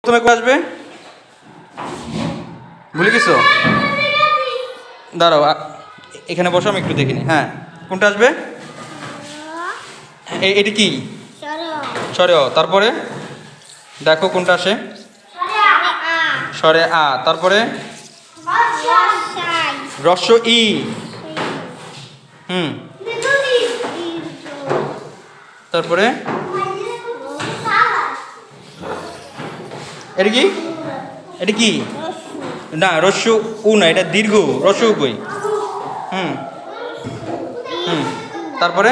প্রথমে কোন আসবে? ভুলে গেছো? দাঁড়াও, এখানে বসো, আমি একটু দেখিনি। হ্যাঁ, কোনটা আসবে? এটি কি? স্বরে অ। তারপরে দেখো কোনটা আসে? স্বরে আ। তারপরে রস্য ই। তারপরে এটা কি? এটা কি? না, রস্য উ না, এটা দীর্ঘ। রস্য উ কই? তারপরে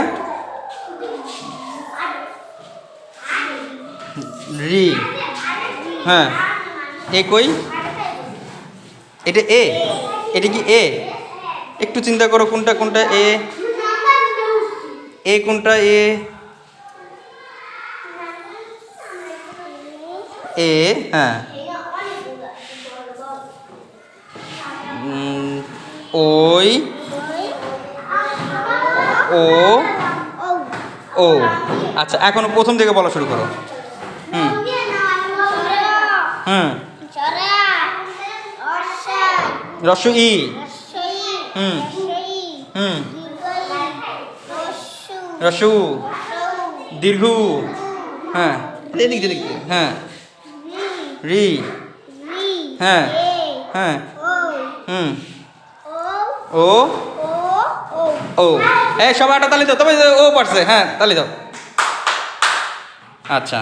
রি। হ্যাঁ, এ কই? এটা এ? এটা কি এ? একটু চিন্তা করো, কোনটা কোনটা এ? এ কোনটা এ? এ। হ্যাঁ, ওই, ও, ও। আচ্ছা, এখন প্রথম থেকে বলা শুরু করো। রস্য ই। রস্য উ। দীর্ঘ উ। হ্যাঁ, এদিক দিয়ে, হ্যাঁ, রি। হ্যাঁ, হ্যাঁ, ও, ও। এই সবাই একটা তালি দাও, তবে ও পারছে। হ্যাঁ, তালি দাও। আচ্ছা।